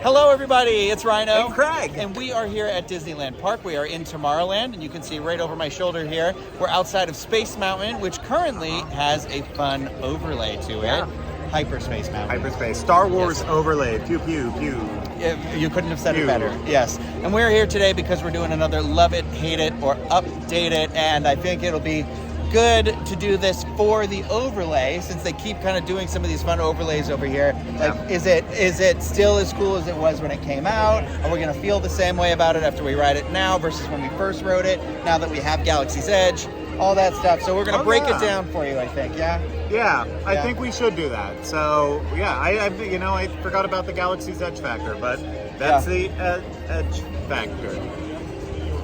Hello everybody, it's Ryno. And Craig. And we are here at Disneyland Park. We are in Tomorrowland, and you can see right over my shoulder here, we're outside of Space Mountain, which currently has a fun overlay to it. Hyperspace Mountain. Hyperspace. Star Wars overlay. Pew, pew, pew. You couldn't have said it better. Yes. And we're here today because we're doing another Love It, Hate It, or Update It, and I think it'll be good to do this for the overlay, since they keep kind of doing some of these fun overlays over here. Like, is it still as cool as it was when it came out? Are we going to feel the same way about it after we ride it now versus when we first rode it, now that we have Galaxy's Edge, all that stuff? So we're going to break it down for you, I think. Yeah, I think we should do that. So yeah, I forgot about the Galaxy's Edge factor, but that's the Edge factor.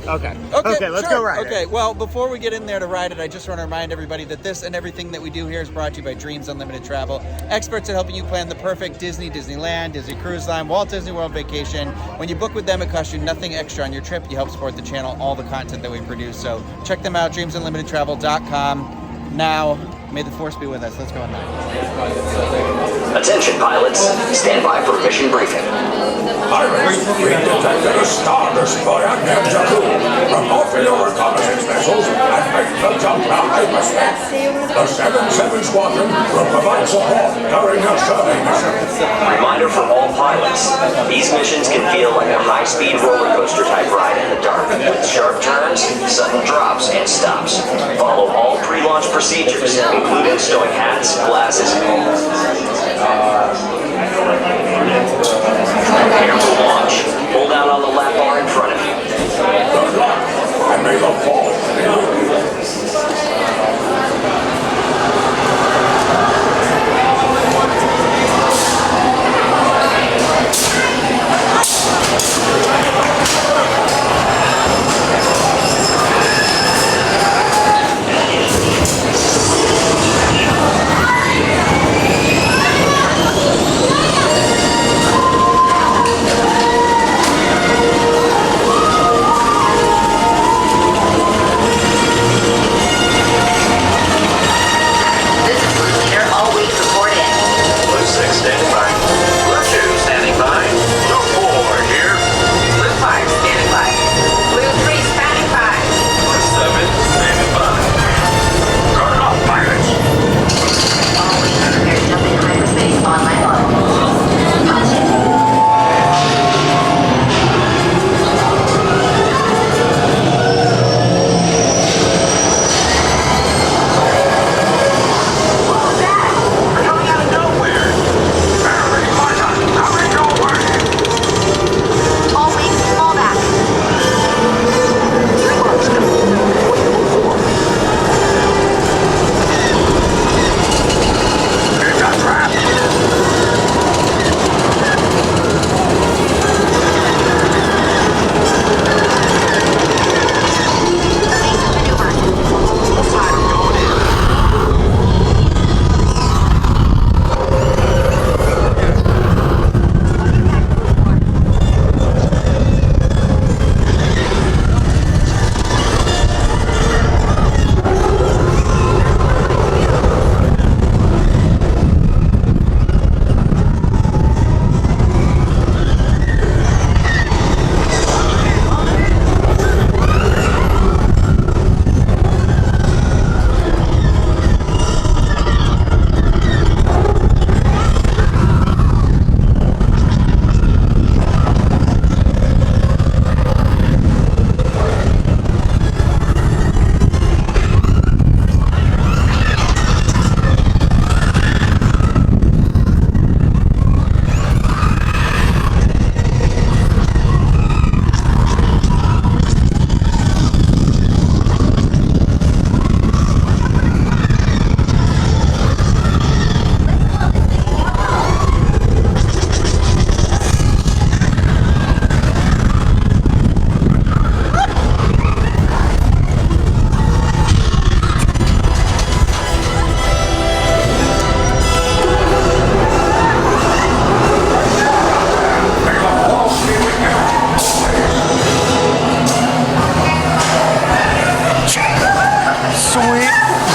Okay, let's go ride it. Okay, well, before we get in there to ride it, I just want to remind everybody that this and everything that we do here is brought to you by Dreams Unlimited Travel, experts at helping you plan the perfect Disney, Disneyland, Disney Cruise Line, Walt Disney World vacation. When you book with them, it costs you nothing extra on your trip. You help support the channel, all the content that we produce. So check them out, dreamsunlimitedtravel.com. Now, may the force be with us. Let's go on that. Attention pilots, stand by for mission briefing. Pilots, we detected a star destroyer named Jakku. Report for your reconnaissance vessels and make the jump to hyperspace. The 7-7 Squadron will provide support during your survey mission. Reminder for all pilots, these missions can feel like a high-speed roller coaster type ride in the dark, with sharp turns, sudden drops, and stops. Follow all pre-launch procedures, including stowing hats, glasses, prepare for launch. Hold down on the lap bar in front of you. Good luck, and may the force be with you.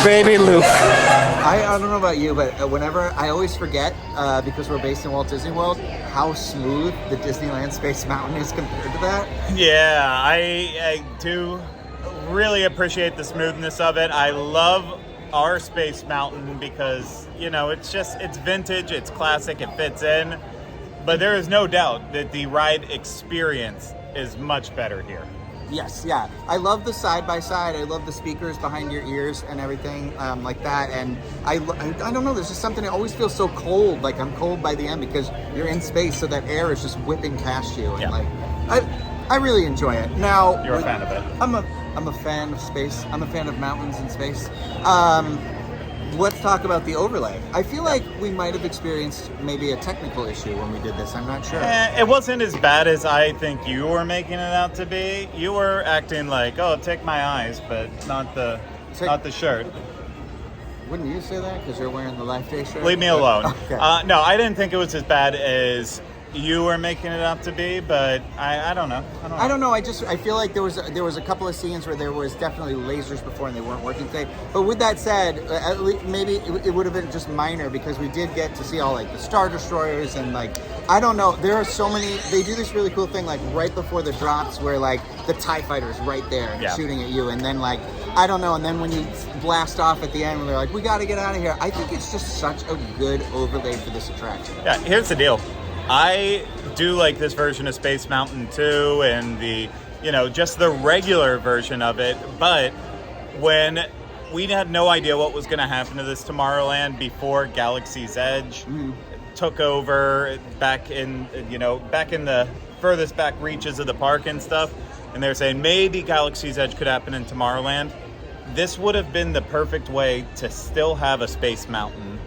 Baby Luke. I don't know about you, but whenever I always forget, because we're based in Walt Disney World, how smooth the Disneyland Space Mountain is compared to that. Yeah, I do really appreciate the smoothness of it. I love our Space Mountain because, you know, it's vintage, it's classic, it fits in. But there is no doubt that the ride experience is much better here. Yes, yeah. I love the side-by-side. I love the speakers behind your ears and everything like that. And I don't know, there's just something that always feels so cold. Like I'm cold by the end because you're in space, so that air is just whipping past you. And like, I really enjoy it. Now, you're a fan of it. I'm a fan of space. I'm a fan of mountains and space. Let's talk about the overlay. I feel like we might have experienced maybe a technical issue when we did this. I'm not sure. It wasn't as bad as I think you were making it out to be. You were acting like, oh, take my eyes, but not the shirt. Wouldn't you say that because you're wearing the Life Day shirt? Leave me alone. Okay. No, I didn't think it was as bad as you were making it out to be, but I don't know. I don't know. I feel like there was a couple of scenes where there was definitely lasers before and they weren't working today. But with that said, at least maybe it would have been just minor because we did get to see all like the Star Destroyers and like I don't know. There are so many. They do this really cool thing like right before the drops where like the TIE fighter is right there shooting at you, and then like I don't know. And then when you blast off at the end, when they're like, "We got to get out of here," I think it's just such a good overlay for this attraction. Yeah. Here's the deal. I do like this version of Space Mountain too, and just the regular version of it. But when we had no idea what was going to happen to this Tomorrowland before Galaxy's Edge took over back in the furthest back reaches of the park and stuff, and they're saying maybe Galaxy's Edge could happen in Tomorrowland. This would have been the perfect way to still have a Space Mountain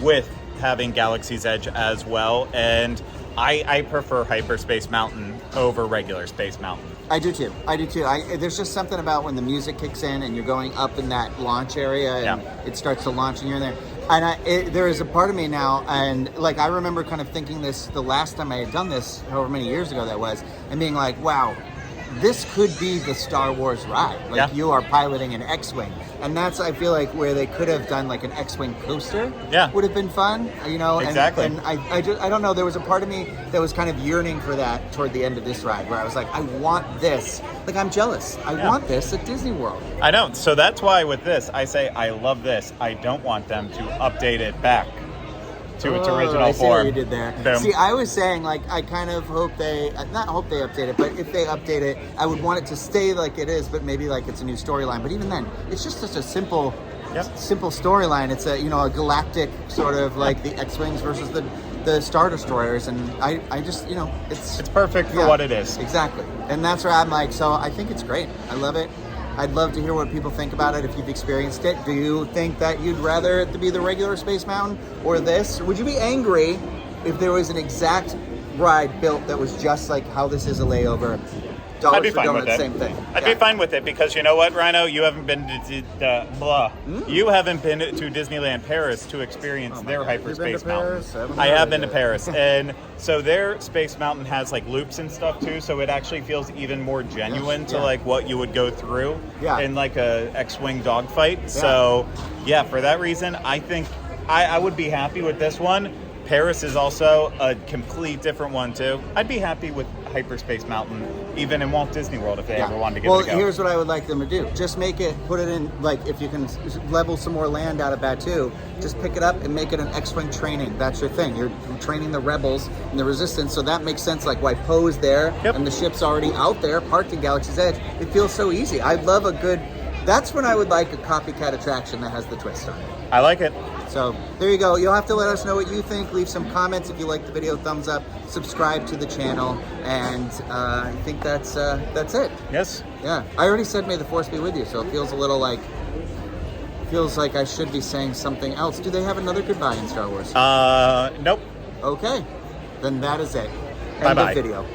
with having Galaxy's Edge as well, and I prefer Hyperspace Mountain over regular Space Mountain. I do too. There's just something about when the music kicks in and you're going up in that launch area and it starts to launch and you're in there. And there is a part of me now, and like I remember kind of thinking this the last time I had done this, however many years ago that was, and being like, wow, this could be the Star Wars ride. Like you are piloting an X-Wing. And that's, I feel like, where they could have done like an X-Wing coaster. Yeah. Would have been fun, Exactly. And I don't know, there was a part of me that was kind of yearning for that toward the end of this ride, where I was like, I want this. Like, I'm jealous. I want this at Disney World. I know. So that's why with this, I say, I love this. I don't want them to update it back to its original I see form. what you did there. Boom. See, I was saying, like, I kind of hope not hope they update it, but if they update it, I would want it to stay like it is, but maybe like it's a new storyline. But even then, it's just such a simple storyline. It's a galactic sort of like the X-Wings versus the Star Destroyers, and I just it's perfect for what it is. Exactly, and that's where I'm like, so I think it's great. I love it. I'd love to hear what people think about it if you've experienced it. Do you think that you'd rather it to be the regular Space Mountain or this? Would you be angry if there was an exact ride built that was just like how this is a layover? I'd be fine with it. Same thing. I'd be fine with it because you know what, Ryno? You haven't been to You haven't been to Disneyland Paris to experience their Hyperspace Mountain. I have been to Paris, and so their Space Mountain has like loops and stuff too. So it actually feels even more genuine to like what you would go through in like a X-wing dogfight. Yeah. So yeah, for that reason, I think I would be happy with this one. Paris is also a complete different one too. I'd be happy with Hyperspace Mountain, even in Walt Disney World, if they ever wanted to give it a go. Well, here's what I would like them to do. Just put it in, like, if you can level some more land out of Batuu, just pick it up and make it an X-Wing training. That's your thing. You're training the Rebels and the Resistance, so that makes sense, like, why Poe's there and the ship's already out there, parked in Galaxy's Edge. It feels so easy. I'd love that's when I would like a copycat attraction that has the twist on it. I like it. So there you go. You'll have to let us know what you think. Leave some comments if you like the video. Thumbs up. Subscribe to the channel. And I think that's it. Yes. Yeah. I already said may the force be with you. So it feels a little like I should be saying something else. Do they have another goodbye in Star Wars? Nope. Okay. Then that is it. Bye-bye. End of video.